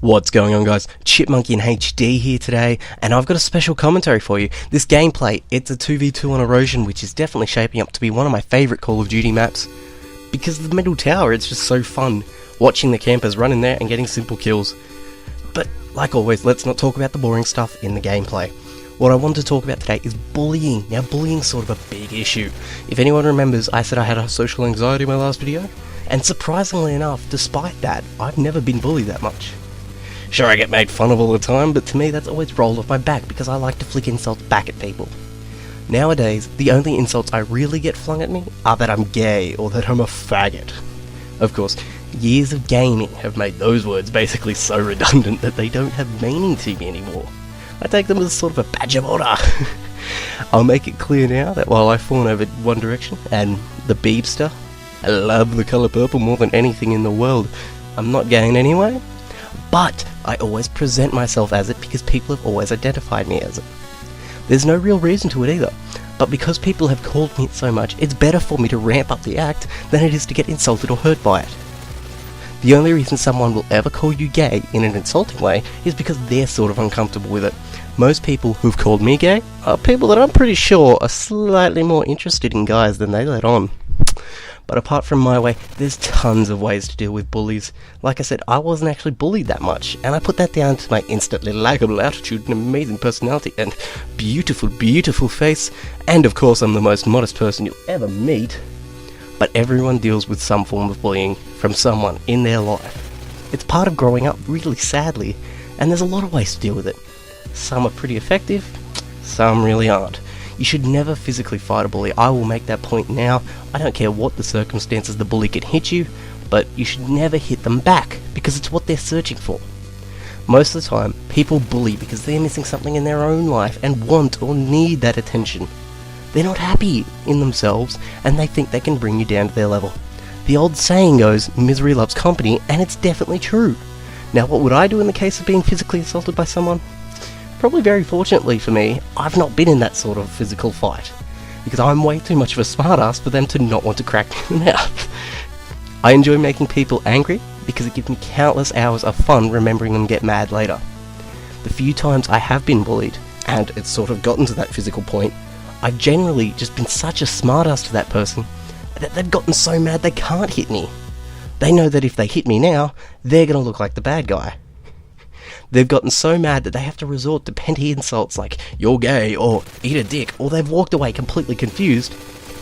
What's going on, guys? ChipmunkinHD here today, and I've got a special commentary for you. This gameplay, it's a 2v2 on Erosion, which is definitely shaping up to be one of my favourite Call of Duty maps. Because of the middle tower, it's just so fun watching the campers run in there and getting simple kills. But, like always, let's not talk about the boring stuff in the gameplay. What I want to talk about today is bullying. Now, bullying's sort of a big issue. If anyone remembers, I said I had a social anxiety in my last video, and surprisingly enough, despite that, I've never been bullied that much. Sure, I get made fun of all the time, but to me that's always rolled off my back because I like to flick insults back at people. Nowadays, the only insults I really get flung at me are that I'm gay or that I'm a faggot. Of course, years of gaming have made those words basically so redundant that they don't have meaning to me anymore. I take them as sort of a badge of honour. I'll make it clear now that while I fawn over One Direction and the Beebster, I love the colour purple more than anything in the world. I'm not gay in any way, but I always present myself as it because people have always identified me as it. There's no real reason to it either, but because people have called me it so much, it's better for me to ramp up the act than it is to get insulted or hurt by it. The only reason someone will ever call you gay in an insulting way is because they're sort of uncomfortable with it. Most people who've called me gay are people that I'm pretty sure are slightly more interested in guys than they let on. But apart from my way, there's tons of ways to deal with bullies. Like I said, I wasn't actually bullied that much, and I put that down to my instantly likeable attitude and amazing personality and beautiful, beautiful face, and of course I'm the most modest person you'll ever meet. But everyone deals with some form of bullying from someone in their life. It's part of growing up, really sadly, and there's a lot of ways to deal with it. Some are pretty effective, some really aren't. You should never physically fight a bully. I will make that point now. I don't care what the circumstances the bully can hit you, but you should never hit them back, because it's what they're searching for. Most of the time, people bully because they're missing something in their own life and want or need that attention. They're not happy in themselves, and they think they can bring you down to their level. The old saying goes, misery loves company, and it's definitely true. Now, what would I do in the case of being physically assaulted by someone? Probably very fortunately for me, I've not been in that sort of physical fight, because I'm way too much of a smartass for them to not want to crack me out. I enjoy making people angry because it gives me countless hours of fun remembering them get mad later. The few times I have been bullied, and it's sort of gotten to that physical point, I've generally just been such a smartass to that person that they've gotten so mad they can't hit me. They know that if they hit me now, they're going to look like the bad guy. They've gotten so mad that they have to resort to petty insults like, you're gay, or eat a dick, or they've walked away completely confused,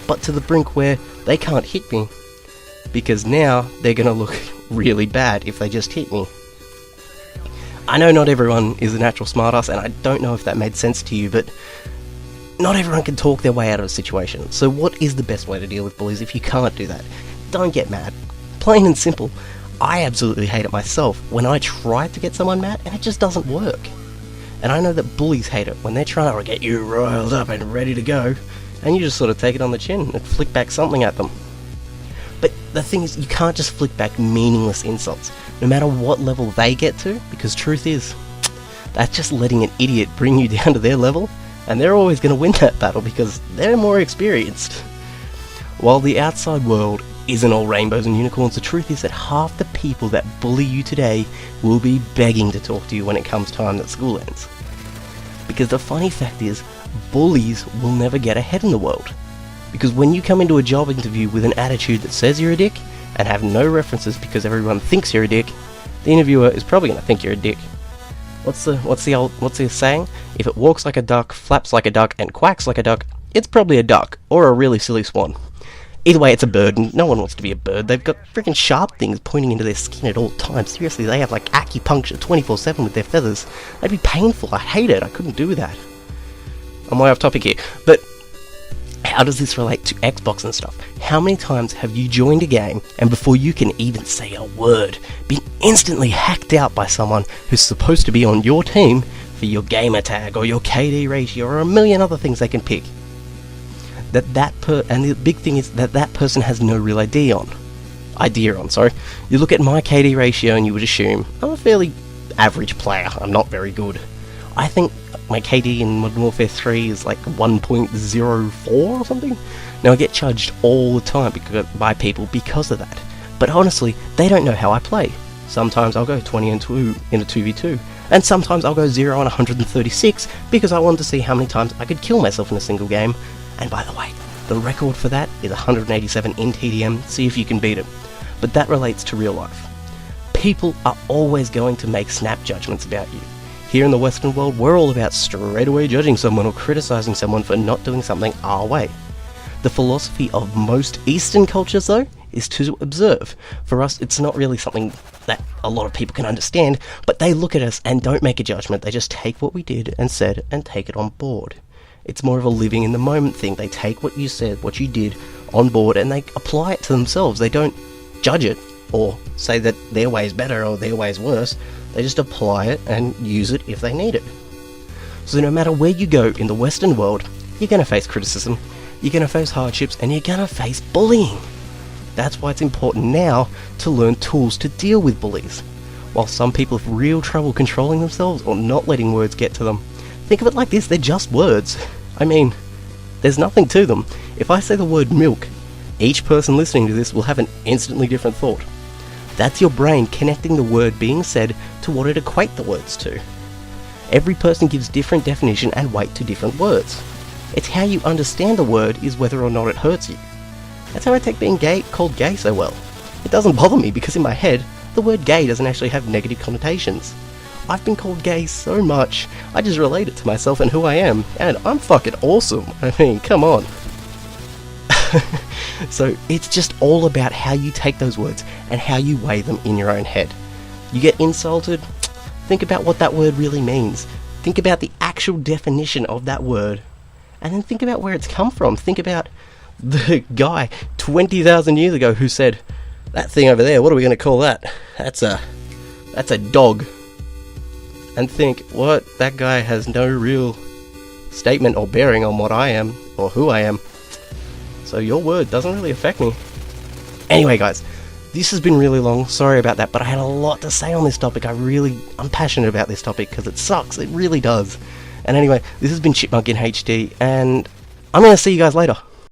but to the brink where they can't hit me, because now they're going to look really bad if they just hit me. I know not everyone is a natural smartass, and I don't know if that made sense to you, but not everyone can talk their way out of a situation. So what is the best way to deal with bullies if you can't do that? Don't get mad. Plain and simple. I absolutely hate it myself when I try to get someone mad and it just doesn't work. And I know that bullies hate it when they're trying to get you riled up and ready to go, and you just sort of take it on the chin and flick back something at them. But the thing is, you can't just flick back meaningless insults, no matter what level they get to, because truth is, that's just letting an idiot bring you down to their level, and they're always going to win that battle because they're more experienced. While the outside world isn't all rainbows and unicorns, the truth is that half the people that bully you today will be begging to talk to you when it comes time that school ends. Because the funny fact is, bullies will never get ahead in the world. Because when you come into a job interview with an attitude that says you're a dick, and have no references because everyone thinks you're a dick, the interviewer is probably going to think you're a dick. What's the saying? If it walks like a duck, flaps like a duck, and quacks like a duck, it's probably a duck, or a really silly swan. Either way, it's a bird, and no one wants to be a bird. They've got freaking sharp things pointing into their skin at all times. Seriously, they have like acupuncture 24/7 with their feathers. That'd be painful. I hate it. I couldn't do that. I'm way off topic here. But how does this relate to Xbox and stuff? How many times have you joined a game, and before you can even say a word, been instantly hacked out by someone who's supposed to be on your team for your gamer tag, or your KD ratio, or a million other things they can pick? And the big thing is that person has no real idea on. You look at my KD ratio and you would assume I'm a fairly average player. I'm not very good. I think my KD in Modern Warfare 3 is like 1.04 or something. Now I get judged all the time by people because of that. But honestly, they don't know how I play. Sometimes I'll go 20 and 2 in a 2v2, and sometimes I'll go 0 and 136 because I wanted to see how many times I could kill myself in a single game. And by the way, the record for that is 187 in TDM, see if you can beat it. But that relates to real life. People are always going to make snap judgments about you. Here in the Western world, we're all about straight away judging someone or criticizing someone for not doing something our way. The philosophy of most Eastern cultures, though, is to observe. For us, it's not really something that a lot of people can understand, but they look at us and don't make a judgment. They just take what we did and said and take it on board. It's more of a living in the moment thing. They take what you said, what you did, on board, and they apply it to themselves. They don't judge it or say that their way is better or their way is worse. They just apply it and use it if they need it. So no matter where you go in the Western world, you're going to face criticism, you're going to face hardships, and you're going to face bullying. That's why it's important now to learn tools to deal with bullies. While some people have real trouble controlling themselves or not letting words get to them, think of it like this, they're just words. I mean, there's nothing to them. If I say the word milk, each person listening to this will have an instantly different thought. That's your brain connecting the word being said to what it equates the words to. Every person gives different definition and weight to different words. It's how you understand the word is whether or not it hurts you. That's how I take being called gay so well. It doesn't bother me because in my head, the word gay doesn't actually have negative connotations. I've been called gay so much, I just relate it to myself and who I am, and I'm fucking awesome. I mean, come on. So it's just all about how you take those words and how you weigh them in your own head. You get insulted, think about what that word really means. Think about the actual definition of that word, and then think about where it's come from. Think about the guy 20,000 years ago who said, that thing over there, what are we going to call that? That's a dog. And think, what? That guy has no real statement or bearing on what I am or who I am. So your word doesn't really affect me. Anyway guys, this has been really long, sorry about that, but I had a lot to say on this topic. I'm passionate about this topic because it sucks, it really does. And anyway, this has been ChipmunkinHD, and I'm going to see you guys later.